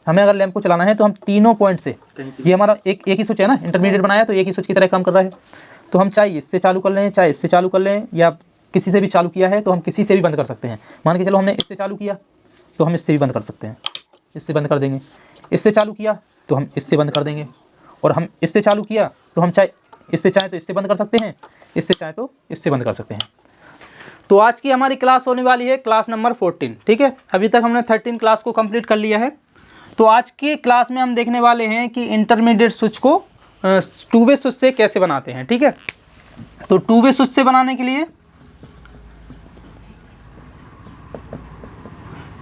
हमें अगर लैंप को चलाना है तो हम तीनों पॉइंट से, ये हमारा एक ही स्विच है ना, इंटरमीडिएट बनाया तो एक ही स्विच की तरह काम कर रहा है, तो हम चाहे इससे चालू कर लें चाहे इससे चालू कर लें, या किसी से भी चालू किया है तो हम किसी से भी बंद कर सकते हैं। मान के चलो हमने इससे चालू किया तो हम इससे भी बंद कर सकते हैं, इससे बंद कर देंगे, इससे चालू किया तो हम इससे बंद कर देंगे, और हम इससे चालू किया तो हम चाहे इससे चाहे तो इससे बंद कर सकते हैं, इससे चाहे तो इससे बंद कर सकते हैं। तो आज की हमारी क्लास होने वाली है क्लास नंबर 14, ठीक है। अभी तक हमने 13 क्लास को कंप्लीट कर लिया है। तो आज की क्लास में हम देखने वाले हैं कि इंटरमीडिएट स्विच को 2 वे स्विच से कैसे बनाते हैं, ठीक है। तो 2 वे स्विच से बनाने के लिए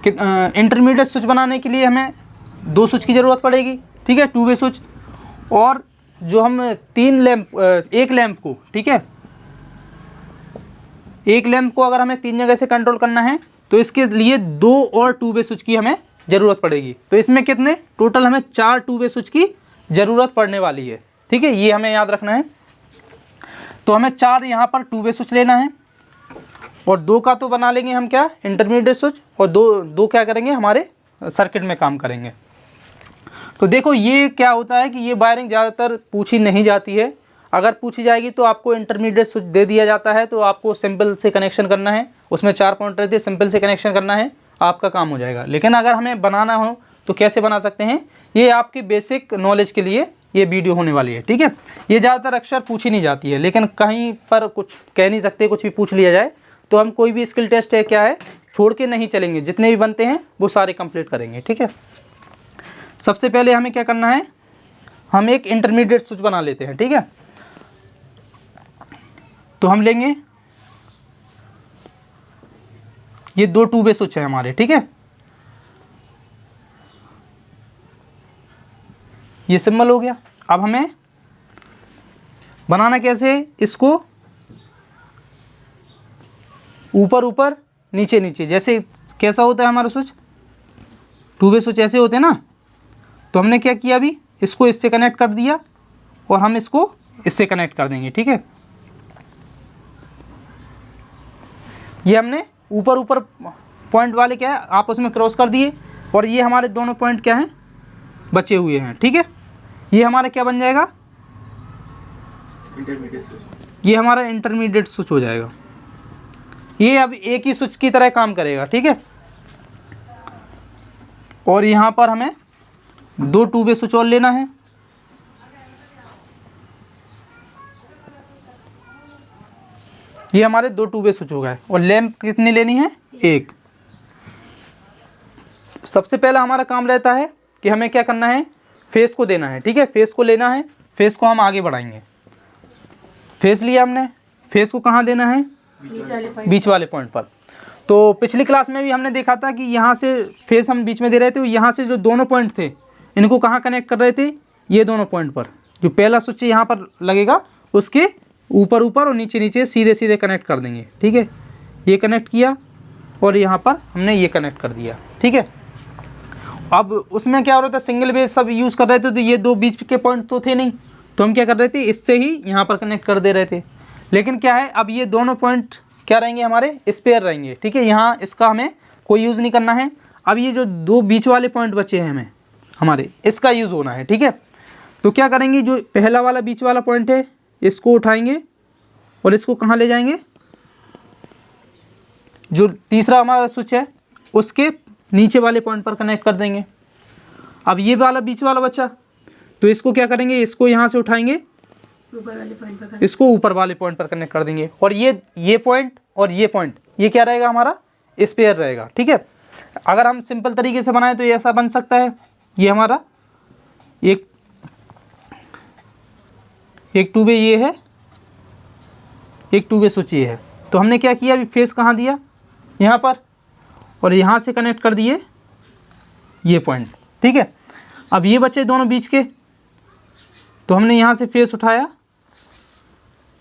इंटरमीडिएट स्विच बनाने के लिए हमें 2 स्विच की ज़रूरत पड़ेगी, ठीक है, 2 वे स्विच। और जो हम एक लैंप को, ठीक है, एक लैंप को अगर हमें 3 जगह से कंट्रोल करना है तो इसके लिए 2 और 2 वे स्विच की हमें ज़रूरत पड़ेगी। तो इसमें कितने टोटल हमें 4 2 वे स्विच की ज़रूरत पड़ने वाली है, ठीक है, ये हमें याद रखना है। तो हमें 4 यहाँ पर 2 वे स्विच लेना है, और 2 का तो बना लेंगे हम क्या, इंटरमीडिएट स्विच, और दो क्या करेंगे, हमारे सर्किट में काम करेंगे। तो देखो ये क्या होता है कि ये वायरिंग ज़्यादातर पूछी नहीं जाती है। अगर पूछी जाएगी तो आपको इंटरमीडिएट स्विच दे दिया जाता है, तो आपको सिंपल से कनेक्शन करना है, उसमें 4 पॉइंट रहते हैं, सिंपल से कनेक्शन करना है, आपका काम हो जाएगा। लेकिन अगर हमें बनाना हो तो कैसे बना सकते हैं, ये आपकी बेसिक नॉलेज के लिए ये वीडियो होने वाली है, ठीक है। ये ज़्यादातर अक्सर पूछी नहीं जाती है, लेकिन कहीं पर कुछ कह नहीं सकते, कुछ भी पूछ लिया जाए तो हम कोई भी स्किल टेस्ट है क्या है छोड़ के नहीं चलेंगे, जितने भी बनते हैं वो सारे कंप्लीट करेंगे, ठीक है। सबसे पहले हमें क्या करना है, हम एक इंटरमीडिएट स्विच बना लेते हैं, ठीक है। तो हम लेंगे ये 2 2 वे स्विच है हमारे, ठीक है। ये सिंबल हो गया। अब हमें बनाना कैसे है, इसको ऊपर ऊपर नीचे नीचे, जैसे कैसा होता है हमारा स्विच, 2 वे स्विच ऐसे होते हैं ना। तो हमने क्या किया, अभी इसको इससे कनेक्ट कर दिया और हम इसको इससे कनेक्ट कर देंगे, ठीक है। ये हमने ऊपर ऊपर पॉइंट वाले क्या है आपस में क्रॉस कर दिए, और ये हमारे दोनों पॉइंट क्या हैं, बचे हुए हैं, ठीक है। ये हमारा क्या बन जाएगा, ये हमारा इंटरमीडिएट स्विच हो जाएगा। ये अब एक ही स्विच की तरह काम करेगा, ठीक है। और यहाँ पर हमें 2 2 वे स्विच और लेना है। ये हमारे 2 2 वे स्विच हो गए। और लैंप कितनी लेनी है, एक। सबसे पहला हमारा काम रहता है कि हमें क्या करना है, फेस को देना है, ठीक है। फेस को लेना है, फेस को हम आगे बढ़ाएंगे। फेस लिया हमने, फेस को कहाँ देना है, बीच वाले पॉइंट पर। तो पिछली क्लास में भी हमने देखा था कि यहाँ से फेस हम बीच में दे रहे थे, यहाँ से जो दोनों पॉइंट थे इनको कहाँ कनेक्ट कर रहे थे, ये दोनों पॉइंट पर। जो पहला स्विच यहाँ पर लगेगा उसके ऊपर ऊपर और नीचे नीचे सीधे सीधे कनेक्ट कर देंगे, ठीक है। ये कनेक्ट किया और यहाँ पर हमने ये कनेक्ट कर दिया, ठीक है। अब उसमें क्या हो रहा था, सिंगल बेस सब यूज़ कर रहे थे, तो ये 2 बीच के पॉइंट तो थे नहीं, तो हम क्या कर रहे थे, इससे ही यहाँ पर कनेक्ट कर दे रहे थे। लेकिन क्या है, अब ये दोनों पॉइंट क्या रहेंगे, हमारे स्पेयर रहेंगे, ठीक है। यहाँ इसका हमें कोई यूज़ नहीं करना है। अब ये जो 2 बीच वाले पॉइंट बचे हैं हमें, हमारे इसका यूज़ होना है, ठीक है। तो क्या करेंगे, जो पहला वाला बीच वाला पॉइंट है इसको उठाएंगे और इसको कहाँ ले जाएंगे, जो तीसरा हमारा स्विच है उसके नीचे वाले पॉइंट पर कनेक्ट कर देंगे। अब ये वाला बीच वाला बचा, तो इसको क्या करेंगे, इसको यहाँ से उठाएंगे, ऊपर वाले पॉइंट पर, इसको ऊपर वाले पॉइंट पर कनेक्ट कर देंगे। और ये पॉइंट और ये पॉइंट, ये क्या रहेगा, हमारा स्पेयर रहेगा, ठीक है। अगर हम सिंपल तरीके से बनाएं तो ये ऐसा बन सकता है, ये हमारा एक 2 वे ये है, एक 2 वे स्विच ये है। तो हमने क्या किया, अभी फेस कहाँ दिया, यहाँ पर, और यहाँ से कनेक्ट कर दिए ये पॉइंट, ठीक है। अब ये बचे दोनों बीच के, तो हमने यहाँ से फेस उठाया,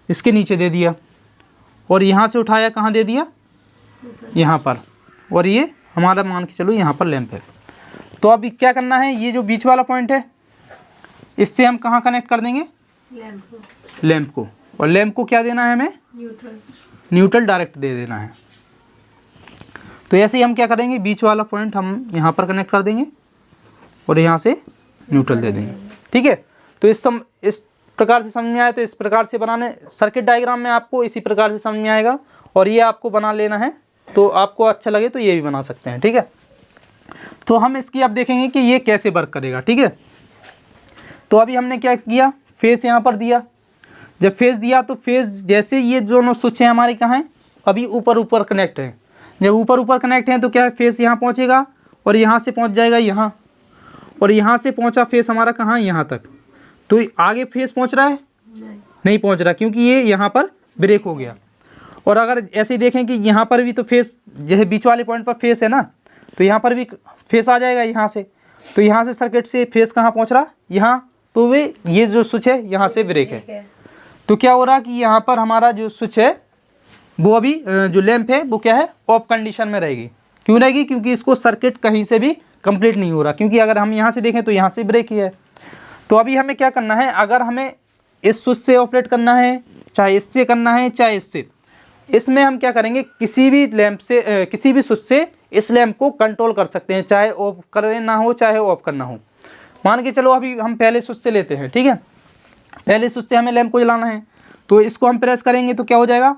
इसके नीचे दे दिया, और यहाँ से उठाया कहाँ दे दिया, यहाँ पर, और ये हमारा मान के चलो यहाँ पर लैंप है। तो अब क्या करना है, ये जो बीच वाला पॉइंट है इससे हम कहाँ कनेक्ट कर देंगे, लैंप को। और लैंप को क्या देना है हमें, न्यूट्रल डायरेक्ट दे देना है। तो ऐसे ही हम क्या करेंगे, बीच वाला पॉइंट हम यहाँ पर कनेक्ट कर देंगे, और यहाँ से न्यूट्रल दे देंगे। ठीक है, तो इस प्रकार से समझ में आया। तो इस प्रकार से बनाने सर्किट डायग्राम में आपको इसी प्रकार से समझ में आएगा, और ये आपको बना लेना है। तो आपको अच्छा लगे तो ये भी बना सकते हैं। ठीक है, तो हम इसकी अब देखेंगे कि ये कैसे वर्क करेगा। ठीक है, तो अभी हमने क्या किया, फेस यहाँ पर दिया। जब फेस दिया तो फेस जैसे ये दोनों स्विच हैं हमारे कहाँ हैं, अभी ऊपर ऊपर कनेक्ट हैं। जब ऊपर ऊपर कनेक्ट हैं तो क्या है, फेस यहाँ पहुँचेगा और यहाँ से पहुँच जाएगा यहाँ, और यहाँ से पहुँचा फेस हमारा कहाँ, यहाँ तक। तो आगे फेस पहुँच रहा है, नहीं पहुँच रहा, क्योंकि ये यहाँ पर ब्रेक हो गया। और अगर ऐसे ही देखें कि यहाँ पर भी तो फेस, जैसे बीच वाले पॉइंट पर फेस है ना, तो यहाँ पर भी फेस आ जाएगा यहाँ से। तो यहाँ से सर्किट से फेस कहाँ पहुँच रहा, यहाँ। तो वे ये जो स्विच है यहाँ से ब्रेक है। तो क्या हो रहा कि यहाँ पर हमारा जो स्विच है वो अभी जो लैंप है वो क्या है, ऑफ कंडीशन में रहेगी। क्यों रहेगी, क्योंकि इसको सर्किट कहीं से भी कंप्लीट नहीं हो रहा, क्योंकि अगर हम यहाँ से देखें तो यहाँ से ब्रेक ही है। तो अभी हमें क्या करना है, अगर हमें इस स्विच से ऑपरेट करना है, चाहे इससे करना है चाहे इससे, इसमें हम क्या करेंगे, किसी भी लैंप से किसी भी स्विच से इस लैंप को कंट्रोल कर सकते हैं, चाहे ऑफ करना हो चाहे ऑफ करना हो। मान के चलो अभी हम पहले स्विच से लेते हैं। ठीक है, पहले स्विच से हमें लैंप को जलाना है, तो इसको हम प्रेस करेंगे तो क्या हो जाएगा,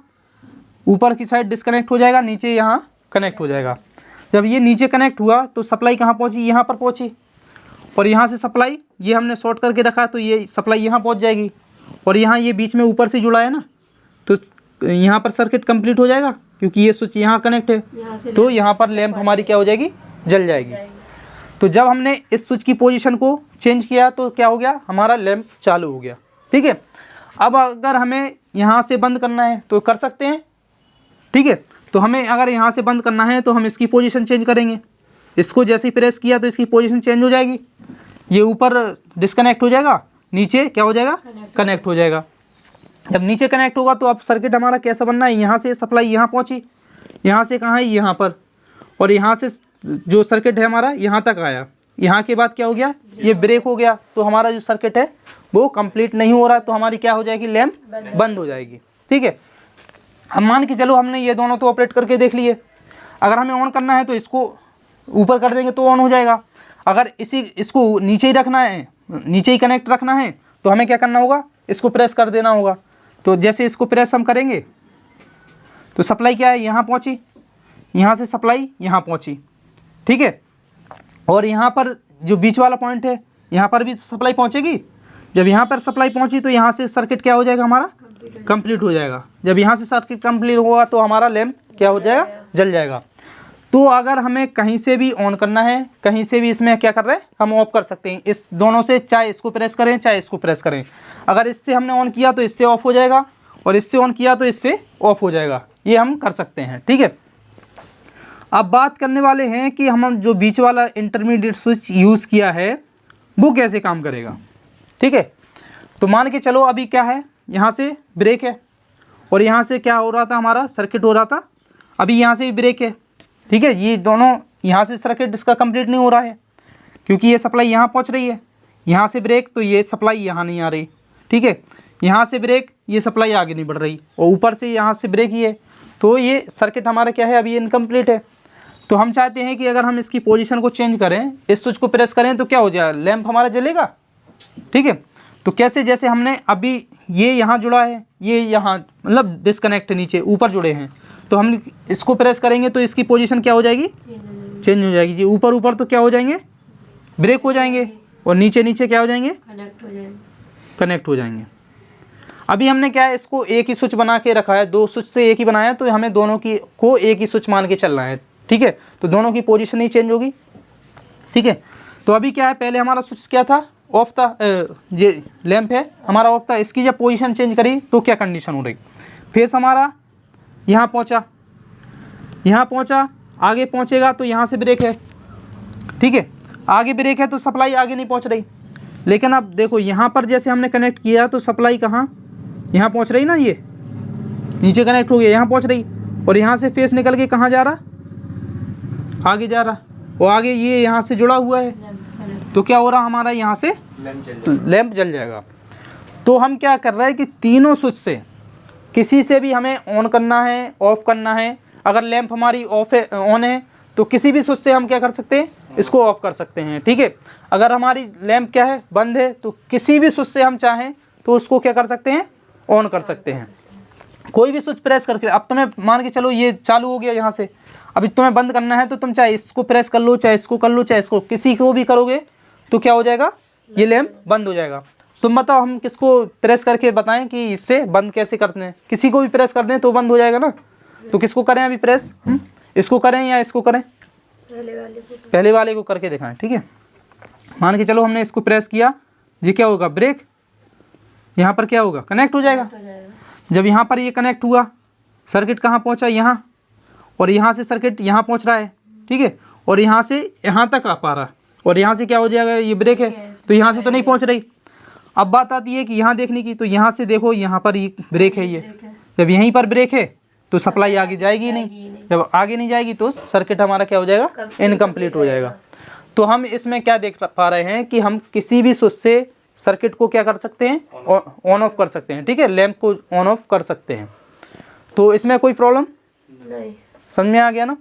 ऊपर की साइड डिस्कनेक्ट हो जाएगा, नीचे यहाँ कनेक्ट हो जाएगा। जब ये नीचे कनेक्ट हुआ तो सप्लाई कहाँ पहुँची, यहाँ पर पहुँची, और यहाँ से सप्लाई ये हमने शॉर्ट करके रखा तो ये सप्लाई यहाँ पहुँच जाएगी, और यहाँ ये बीच में ऊपर से जुड़ा है ना, तो यहाँ पर सर्किट कंप्लीट हो जाएगा, क्योंकि ये स्विच यहाँ कनेक्ट है। तो यहाँ पर लैंप हमारी क्या हो जाएगी, जल जाएगी। तो जब हमने इस स्विच की पोजीशन को चेंज किया तो क्या हो गया, हमारा लैंप चालू हो गया। ठीक है, अब अगर हमें यहाँ से बंद करना है तो कर सकते हैं। ठीक है, तो हमें अगर यहाँ से बंद करना है तो हम इसकी पोजीशन चेंज करेंगे। इसको जैसे ही प्रेस किया तो इसकी पोजीशन चेंज हो जाएगी, ये ऊपर डिस्कनेक्ट हो जाएगा, नीचे क्या हो जाएगा, कनेक्ट हो जाएगा। जब नीचे कनेक्ट होगा तो अब सर्किट हमारा कैसा बनना है, यहाँ से सप्लाई यहाँ पहुँची, यहाँ से कहाँ है, यहाँ पर, और यहाँ से जो सर्किट है हमारा यहाँ तक आया। यहाँ के बाद क्या हो गया, ये ब्रेक हो गया, तो हमारा जो सर्किट है वो कंप्लीट नहीं हो रहा, तो हमारी क्या हो जाएगी, लैंप बंद हो जाएगी। ठीक है, हम मान के चलो हमने ये दोनों तो ऑपरेट करके देख लिए। अगर हमें ऑन करना है तो इसको ऊपर कर देंगे तो ऑन हो जाएगा। अगर इसको नीचे ही रखना है, नीचे ही कनेक्ट रखना है, तो हमें क्या करना होगा, इसको प्रेस कर देना होगा। तो जैसे इसको प्रेस हम करेंगे तो सप्लाई क्या है, यहाँ पहुँची, यहाँ से सप्लाई यहाँ पहुँची। ठीक है, और यहाँ पर जो बीच वाला पॉइंट है यहाँ पर भी सप्लाई पहुँचेगी। जब यहाँ पर सप्लाई पहुँची तो यहाँ से सर्किट क्या हो जाएगा, हमारा कंप्लीट हो जाएगा। जब यहाँ से सर्किट कंप्लीट होगा तो हमारा लैंप क्या हो जाएगा, जल जाएगा। तो अगर हमें कहीं से भी ऑन करना है, कहीं से भी इसमें क्या कर रहे हैं, हम ऑफ कर सकते हैं इस दोनों से, चाहे इसको प्रेस करें चाहे इसको प्रेस करें। अगर इससे हमने ऑन किया तो इससे ऑफ हो जाएगा, और इससे ऑन किया तो इससे ऑफ हो जाएगा, ये हम कर सकते हैं। ठीक है, अब बात करने वाले हैं कि हम जो बीच वाला इंटरमीडिएट स्विच यूज़ किया है वो कैसे काम करेगा। ठीक है, तो मान के चलो अभी क्या है, यहाँ से ब्रेक है और यहाँ से क्या हो रहा था, हमारा सर्किट हो रहा था, अभी यहाँ से भी ब्रेक है। ठीक है, ये दोनों यहाँ से सर्किट इसका कंप्लीट नहीं हो रहा है, क्योंकि ये सप्लाई यहाँ पहुँच रही है, यहाँ से ब्रेक तो ये सप्लाई यहाँ नहीं आ रही। ठीक है, यहाँ से ब्रेक, ये सप्लाई आगे नहीं बढ़ रही, और ऊपर से यहाँ से ब्रेक ही है, तो ये सर्किट हमारा क्या है, अभी ये इनकम्प्लीट है। तो हम चाहते हैं कि अगर हम इसकी पोजीशन को चेंज करें, इस स्विच को प्रेस करें तो क्या हो जाएगा, लैंप हमारा जलेगा। ठीक है, तो कैसे, जैसे हमने अभी ये यहाँ जुड़ा है, ये यहाँ मतलब डिस्कनेक्ट है, नीचे ऊपर जुड़े हैं, तो हम इसको प्रेस करेंगे तो इसकी पोजीशन क्या हो जाएगी, चेंज हो जाएगी। जी ऊपर ऊपर तो क्या हो जाएंगे, ब्रेक हो जाएंगे, और नीचे नीचे क्या हो जाएंगे, कनेक्ट हो जाएंगे। अभी हमने क्या है, इसको एक ही स्विच बना के रखा है, दो स्विच से एक ही बनाया, तो हमें दोनों की को एक ही स्विच मान के चलना है। ठीक है, तो दोनों की पोजीशन ही चेंज होगी। ठीक है, तो अभी क्या है, पहले हमारा स्विच क्या था, ऑफ था, ये लैंप है हमारा ऑफ था, इसकी जब पोजीशन चेंज करी तो क्या कंडीशन हो रही, फेस हमारा यहाँ पहुँचा, यहाँ पहुँचा, आगे पहुँचेगा तो यहाँ से ब्रेक है। ठीक है, आगे ब्रेक है तो सप्लाई आगे नहीं पहुँच रही, लेकिन अब देखो यहाँ पर जैसे हमने कनेक्ट किया तो सप्लाई कहाँ, यहाँ पहुँच रही ना, ये नीचे कनेक्ट हो गया, यहाँ पहुँच रही, और यहाँ से फेस निकल के कहाँ जा रहा, आगे जा रहा, वो आगे ये यहाँ से जुड़ा हुआ है, तो क्या हो रहा, हमारा यहाँ से लैंप जल जाएगा। तो हम क्या कर रहे हैं कि तीनों स्विच से किसी से भी हमें ऑन करना है, ऑफ करना है। अगर लैंप हमारी ऑफ है, ऑन है, तो किसी भी स्विच से हम क्या कर सकते हैं, इसको ऑफ कर सकते हैं। ठीक है, अगर हमारी लैंप क्या है, बंद है, तो किसी भी स्विच से हम चाहें तो उसको क्या कर सकते हैं, ऑन कर सकते हैं। कोई भी स्विच प्रेस करके, अब तुम्हें मान के चलो ये चालू हो गया यहाँ से, अभी तुम्हें बंद करना है तो तुम चाहे इसको प्रेस कर लो, चाहे इसको कर लो, चाहे इसको, किसी को भी करोगे तो क्या हो जाएगा, ये लैंप बंद हो जाएगा। तुम बताओ हम किसको प्रेस करके बताएं कि इससे बंद कैसे करते हैं, किसी को भी प्रेस कर दें तो बंद हो जाएगा ना। तो किसको करें अभी प्रेस, इसको करें या इसको करें, पहले वाले को करके दिखाएं। ठीक है, मान के चलो हमने इसको प्रेस किया, ये क्या होगा, ब्रेक, यहाँ पर क्या होगा, कनेक्ट हो जाएगा। जब यहाँ पर ये कनेक्ट हुआ, सर्किट कहाँ पहुँचा, यहाँ, और यहाँ से सर्किट यहाँ पहुँच रहा है। ठीक है, और यहाँ से यहाँ तक आ पा रहा है, और यहाँ से क्या हो जाएगा, ये ब्रेक है तो यहाँ से तो नहीं पहुँच रही। अब बात आती है कि यहाँ देखने की, तो यहाँ से देखो, यहाँ पर ये ब्रेक है, ये जब यहीं पर ब्रेक है तो सप्लाई आगे जाएगी नहीं, जब आगे नहीं जाएगी तो सर्किट हमारा क्या हो जाएगा, इनकम्प्लीट हो जाएगा। तो हम इसमें क्या देख पा रहे हैं कि हम किसी भी स्विच से सर्किट को क्या कर सकते हैं, ऑन ऑफ कर सकते हैं। ठीक है, लैंप को ऑन ऑफ कर सकते हैं। तो इसमें कोई प्रॉब्लम नहीं, समझ में आ गया ना।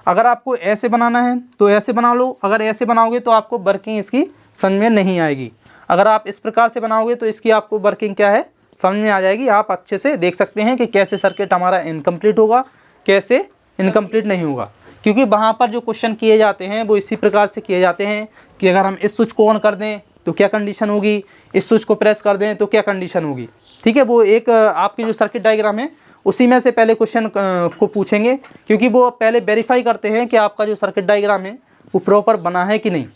अगर आपको ऐसे बनाना है तो ऐसे बना लो, अगर ऐसे बनाओगे तो आपको वर्किंग इसकी समझ में नहीं आएगी। अगर आप इस प्रकार से बनाओगे तो इसकी आपको वर्किंग क्या है, समझ में आ जाएगी। आप अच्छे से देख सकते हैं कि कैसे सर्किट हमारा इनकम्प्लीट होगा, कैसे इनकम्प्लीट नहीं होगा, क्योंकि वहाँ पर जो क्वेश्चन किए जाते हैं वो इसी प्रकार से किए जाते हैं कि अगर हम इस स्विच को ऑन कर दें तो क्या कंडीशन होगी, इस स्विच को प्रेस कर दें तो क्या कंडीशन होगी। ठीक है, वो एक आपकी जो सर्किट डायग्राम है उसी में से पहले क्वेश्चन को पूछेंगे, क्योंकि वो पहले वेरीफाई करते हैं कि आपका जो सर्किट डायग्राम है वो प्रॉपर बना है कि नहीं।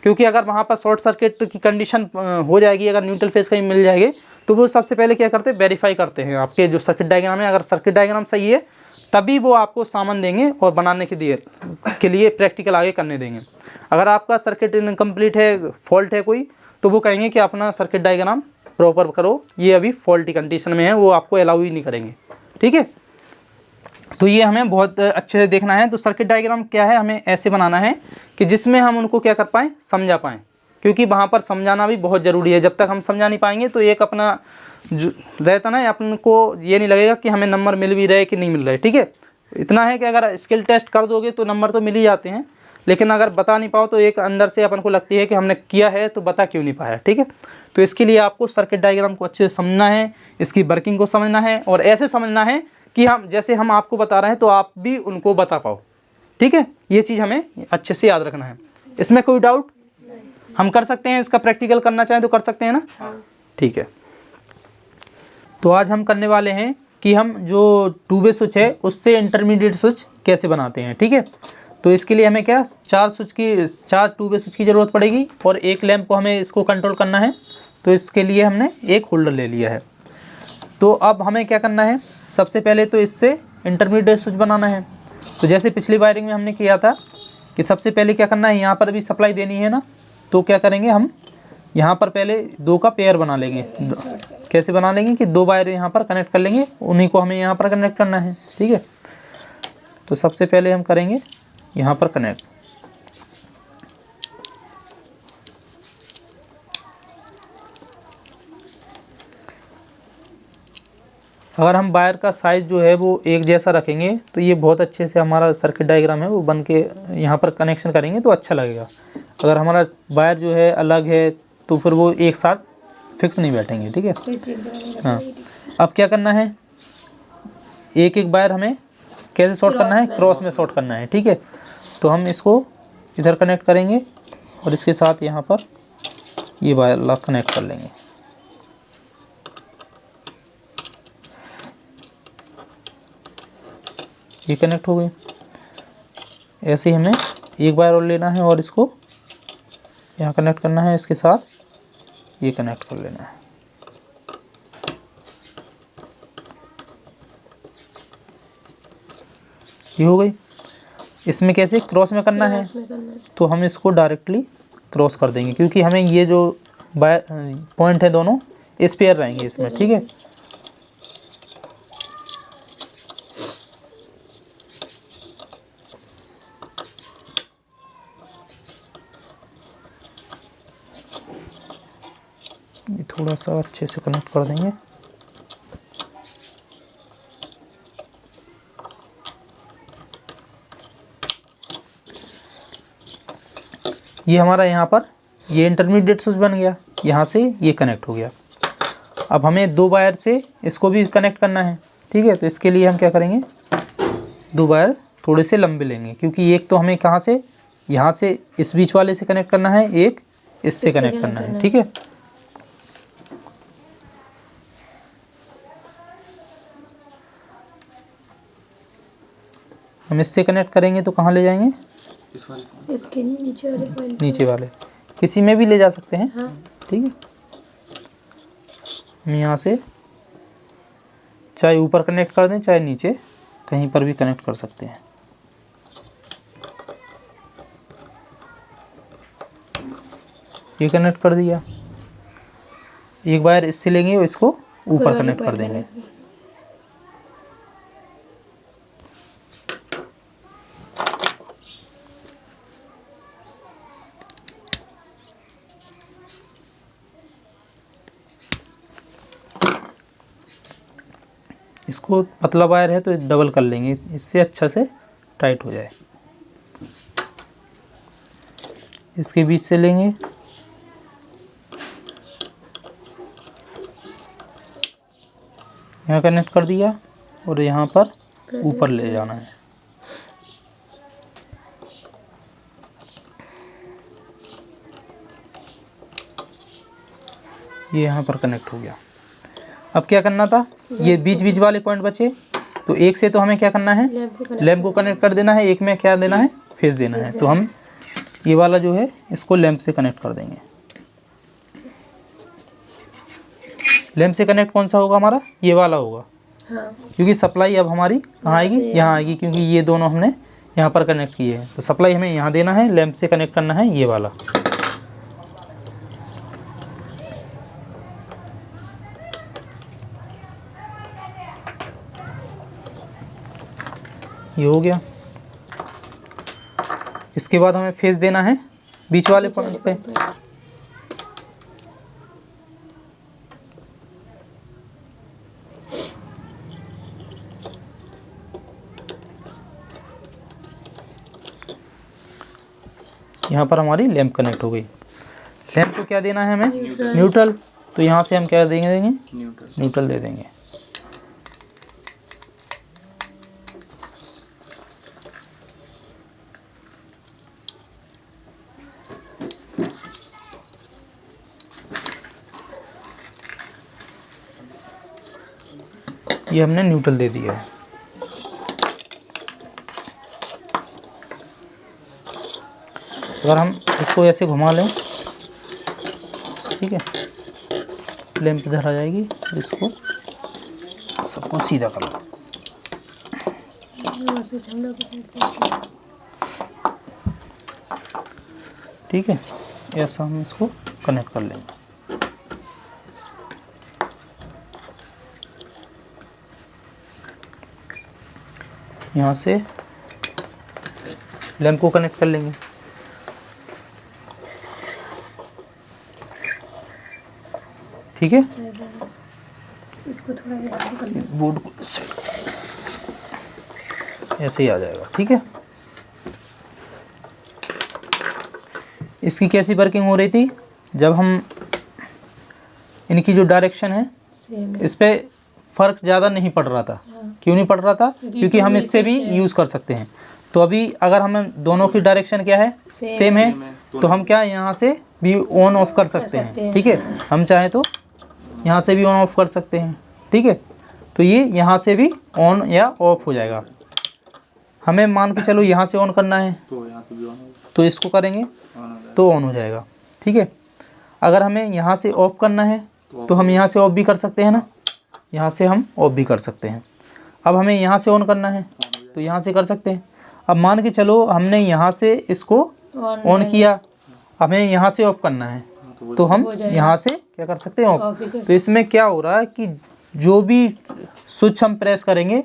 क्योंकि अगर वहाँ पर शॉर्ट सर्किट की कंडीशन हो जाएगी, अगर न्यूट्रल फेज कहीं मिल जाएगी, तो वो सबसे पहले क्या करते हैं, वेरीफाई करते हैं आपके जो सर्किट डायग्राम है। अगर सर्किट डायग्राम सही है तभी वो आपको सामान देंगे और बनाने के लिए प्रैक्टिकल आगे करने देंगे। अगर आपका सर्किट इनकम्प्लीट है, फॉल्ट है कोई, तो वो कहेंगे कि अपना सर्किट डायग्राम प्रॉपर करो, ये अभी फॉल्टी कंडीशन में है, वो आपको अलाउ ही नहीं करेंगे। ठीक है, तो ये हमें बहुत अच्छे से देखना है। तो सर्किट डायग्राम क्या है, हमें ऐसे बनाना है कि जिसमें हम उनको क्या कर पाएँ, समझा पाएँ, क्योंकि वहाँ पर समझाना भी बहुत ज़रूरी है। जब तक हम समझा नहीं पाएंगे तो एक अपना जो रहता ना, अपन को ये नहीं लगेगा कि हमें नंबर मिल भी रहे कि नहीं मिल रहे। ठीक है, इतना है कि अगर स्किल टेस्ट कर दोगे तो नंबर तो मिल ही जाते हैं, लेकिन अगर बता नहीं पाओ तो एक अंदर से अपन को लगती है कि हमने किया है तो बता क्यों नहीं पाया। ठीक है, तो इसके लिए आपको सर्किट डायग्राम को अच्छे से समझना है, इसकी वर्किंग को समझना है, और ऐसे समझना है कि हम जैसे हम आपको बता रहे हैं तो आप भी उनको बता पाओ। ठीक है, ये चीज़ हमें अच्छे से याद रखना है। इसमें कोई डाउट, हम कर सकते हैं, इसका प्रैक्टिकल करना चाहें तो कर सकते हैं ना। ठीक है, तो आज हम करने वाले हैं कि हम जो 2 वे स्विच है उससे इंटरमीडिएट स्विच कैसे बनाते हैं। ठीक है, तो इसके लिए हमें क्या 4 2 वे स्विच की ज़रूरत पड़ेगी, और एक लैंप को हमें इसको कंट्रोल करना है, तो इसके लिए हमने एक होल्डर ले लिया है। तो अब हमें क्या करना है, सबसे पहले तो इससे इंटरमीडिएट स्विच बनाना है। तो जैसे पिछली वायरिंग में हमने किया था कि सबसे पहले क्या करना है, यहाँ पर भी सप्लाई देनी है ना, तो क्या करेंगे हम यहाँ पर पहले 2 का पेयर बना लेंगे। कैसे बना लेंगे कि 2 वायर यहाँ पर कनेक्ट कर लेंगे, उन्हीं को हमें यहाँ पर कनेक्ट करना है। ठीक है, तो सबसे पहले हम करेंगे यहाँ पर कनेक्ट। अगर हम वायर का साइज़ जो है वो एक जैसा रखेंगे तो ये बहुत अच्छे से हमारा सर्किट डायग्राम है वो बन के यहाँ पर कनेक्शन करेंगे तो अच्छा लगेगा। अगर हमारा वायर जो है अलग है तो फिर वो एक साथ फिक्स नहीं बैठेंगे। ठीक है, हाँ। अब क्या करना है, एक एक वायर हमें कैसे शॉर्ट करना है, क्रॉस में शॉर्ट करना है। ठीक है, तो हम इसको इधर कनेक्ट करेंगे और इसके साथ यहाँ पर ये वायर लॉक कनेक्ट कर लेंगे। ये कनेक्ट हो गई। ऐसे ही हमें एक वायर और लेना है और इसको यहाँ कनेक्ट करना है, इसके साथ ये कनेक्ट कर लेना है। ये हो गई। इसमें कैसे क्रॉस में करना है, तो हम इसको डायरेक्टली क्रॉस कर देंगे, क्योंकि हमें ये जो पॉइंट है दोनों इस पेयर रहेंगे इसमें। ठीक है, ये थोड़ा सा अच्छे से कनेक्ट कर देंगे। ये हमारा यहाँ पर ये इंटरमीडिएट स्विच बन गया, यहाँ से ये कनेक्ट हो गया। अब हमें 2 वायर से इसको भी कनेक्ट करना है, ठीक है। तो इसके लिए हम क्या करेंगे, 2 वायर थोड़े से लंबे लेंगे, क्योंकि एक तो हमें कहाँ से, यहाँ से इस बीच वाले से कनेक्ट करना है, एक इससे कनेक्ट करना है, ठीक है। हम इससे कनेक्ट करेंगे तो कहाँ ले जाएंगे, इसके नीचे वाले पॉइंट, नीचे वाले, किसी में भी ले जा सकते हैं, हाँ। ठीक है। हम यहाँ से चाहे ऊपर कनेक्ट कर दें चाहे नीचे, कहीं पर भी कनेक्ट कर सकते हैं। ये कनेक्ट कर दिया। एक वायर इससे लेंगे और इसको ऊपर कनेक्ट कर देंगे। इसको पतला वायर है तो डबल कर लेंगे, इससे अच्छा से टाइट हो जाए। इसके बीच से लेंगे, यहाँ कनेक्ट कर दिया और यहाँ पर ऊपर ले जाना है। ये यहाँ पर कनेक्ट हो गया। अब क्या करना था, ये बीच बीच वाले पॉइंट बचे, तो एक से तो हमें क्या करना है, लैंप को कनेक्ट कर देना है, एक में क्या देना है, फेस देना है। तो हम ये वाला जो है इसको लैंप से कनेक्ट कर देंगे। लैंप से कनेक्ट कौन सा होगा हमारा, ये वाला होगा, हाँ। क्योंकि सप्लाई अब हमारी कहाँ आएगी, यहाँ आएगी, क्योंकि ये दोनों हमने यहाँ पर कनेक्ट किए हैं। तो सप्लाई हमें यहाँ देना है, लैंप से कनेक्ट करना है ये वाला। ये हो गया। इसके बाद हमें फेस देना है बीच वाले पॉइंट पे। यहाँ पर हमारी लैंप कनेक्ट हो गई। लैंप को क्या देना है हमें, न्यूट्रल। तो यहाँ से हम क्या देंगे, न्यूट्रल दे देंगे। ये हमने न्यूट्रल दे दिया है। अगर हम इसको ऐसे घुमा लें, ठीक है, लैंप इधर आ जाएगी। इसको सबको सीधा कर लो। ठीक है, ऐसा हम इसको कनेक्ट कर लेंगे। यहाँ से लैंप को कनेक्ट कर लेंगे। ठीक है, इसको थोड़ा बोर्ड को ऐसे ही आ जाएगा। ठीक है, इसकी कैसी वर्किंग हो रही थी, जब हम इनकी जो डायरेक्शन है इस पे फ़र्क ज़्यादा नहीं पड़ रहा था। क्यों नहीं पड़ रहा था, क्योंकि हम इससे भी यूज़ कर सकते हैं। तो अभी अगर हम दोनों की डायरेक्शन क्या है, सेम है, तो हम क्या यहाँ से भी ऑन ऑफ कर सकते हैं। ठीक है, हम चाहें तो यहाँ से भी ऑन ऑफ कर सकते हैं। ठीक है, तो ये यहाँ से भी ऑन या ऑफ हो जाएगा। हमें मान के चलो यहाँ से ऑन करना है तो यहाँ से भी ऑन, तो इसको करेंगे तो ऑन हो जाएगा। ठीक है, अगर हमें यहाँ से ऑफ करना है तो हम यहाँ से ऑफ भी कर सकते हैं ना, यहाँ से हम ऑफ भी कर सकते हैं। अब हमें यहाँ से ऑन करना है तो यहाँ से कर सकते हैं। अब मान के चलो हमने यहाँ से इसको ऑन किया, हमें यहाँ से ऑफ करना है तो हम यहाँ से क्या कर सकते हैं, ऑफ। तो इसमें क्या हो रहा है कि जो भी स्विच हम प्रेस करेंगे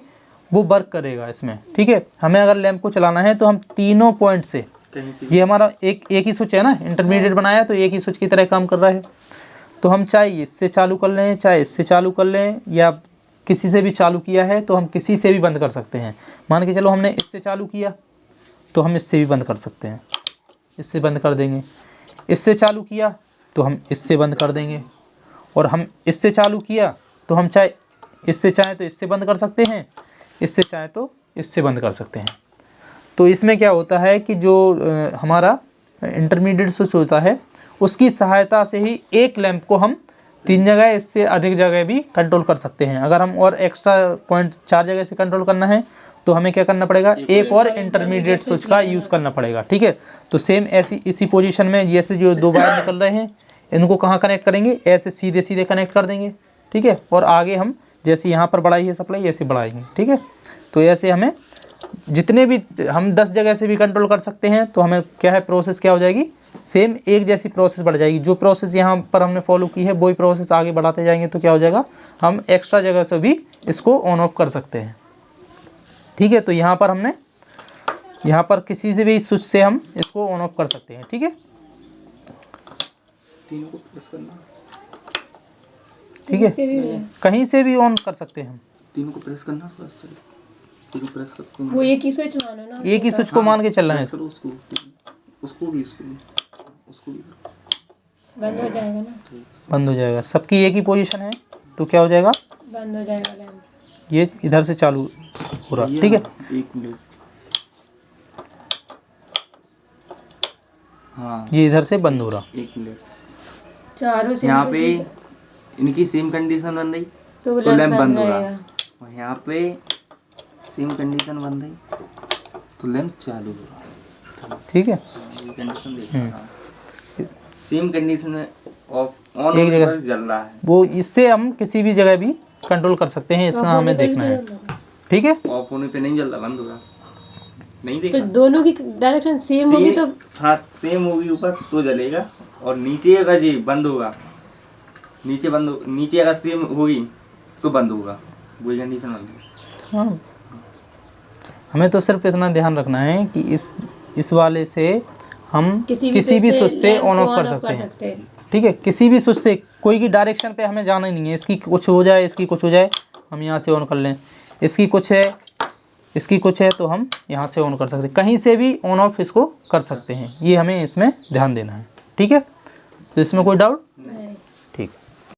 वो वर्क करेगा इसमें। ठीक है, हमें अगर लैंप को चलाना है तो हम तीनों पॉइंट से, ये हमारा एक ही स्विच है ना, इंटरमीडिएट बनाया तो एक ही स्विच की तरह काम कर रहा है। तो हम चाहे इससे चालू कर लें, चाहे इससे चालू कर लें, या किसी से भी चालू किया है तो हम किसी से भी बंद कर सकते हैं। मान के चलो हमने इससे चालू किया तो हम इससे भी बंद कर सकते हैं। इससे बंद कर देंगे। इससे चालू किया तो हम इससे बंद कर देंगे, और हम इससे चालू किया तो हम चाहे तो इससे बंद कर सकते हैं, इससे चाहे तो इससे बंद कर सकते हैं। तो इसमें क्या होता है कि जो हमारा इंटरमीडिएट स्विच होता है उसकी सहायता से ही एक लैंप को हम 3 जगह, इससे अधिक जगह भी कंट्रोल कर सकते हैं। अगर हम और एक्स्ट्रा पॉइंट 4 जगह से कंट्रोल करना है तो हमें क्या करना पड़ेगा, एक और इंटरमीडिएट स्विच का यूज़ करना पड़ेगा। ठीक है, तो सेम इसी पोजीशन में जैसे जो 2 वायर निकल रहे हैं इनको कहाँ कनेक्ट करेंगे, ऐसे सीधे सीधे कनेक्ट कर देंगे। ठीक है, और आगे हम जैसे यहाँ पर बढ़ाई है सप्लाई ऐसे बढ़ाएंगे। ठीक है, तो ऐसे हमें जितने भी हम 10 जगह से भी कंट्रोल कर सकते हैं, तो हमें क्या है, प्रोसेस क्या हो जाएगी, सेम एक जैसी प्रोसेस बढ़ जाएगी। जो प्रोसेस यहाँ पर हमने फॉलो की है वही प्रोसेस आगे बढ़ाते जाएंगे, तो क्या हो जाएगा, हम एक्स्ट्रा जगह से भी इसको ऑन ऑफ कर सकते हैं। ठीक है, तो यहाँ पर किसी से भी स्विच से हम इसको ऑन ऑफ कर सकते हैं। ठीक है, तीनों को प्रेस करना, ठीक है, इसे भी कहीं से भी ऑन कर सकते हैं हम। तीनों को प्रेस करना, बस तीनों प्रेस करते हैं। वो एक ही स्विच मानो ना, एक ही स्विच को मान के चलना है। प्रेस करो उसको, उसको भी बंद हो जाएगा ना, बंद हो जाएगा, सबकी एक ही पोजीशन है तो क्या हो जाएगा, बंद हो जाएगा लैंप। ये इधर से चालू हो रहा। ठीक है, 1 मिनट, हाँ ये इधर से बंद हो रहा। 1 मिनट। चारों से यहाँ पे इनकी सेम कंडीशन बन रही तो तो लैंप बंद हो रहेगा। रहा, और यहाँ पे सेम कंडीशन बन रही तो लैंप चालू हो रहा। ठीक है, ये कंडीशन देखो, सेम कंडीशन में ऑफ ऑन एक जगह जल रहा है, वो इससे हम किसी भी जगह भी कंट्रोल कर सकते हैं, इतना हमें देखना है। ठीक है, ऑफ होने पे नहीं जल रहा, बंद हो रहा, नहीं तो देखा। दोनों की डायरेक्शन सेम होगी तो हाथ सेम होगी ऊपर तो जलेगा, और नीचे अगर ये बंद होगा, नीचे अगर सेम होगी तो बंद होगा, वही कंडीशन बंद होगा। हाँ, हमें तो सिर्फ इतना ध्यान रखना है कि इस वाले से हम किसी भी स्विच से ऑन ऑफ कर सकते हैं। ठीक है, किसी भी स्विच से, कोई की डायरेक्शन पे हमें जाना ही नहीं है, इसकी कुछ हो जाए इसकी कुछ हो जाए, हम यहाँ से ऑन कर लें, इसकी कुछ है तो हम यहाँ से ऑन कर सकते हैं, कहीं से भी ऑन ऑफ इसको कर सकते हैं। ये हमें इसमें ध्यान देना है। ठीक है, तो इसमें कोई डाउट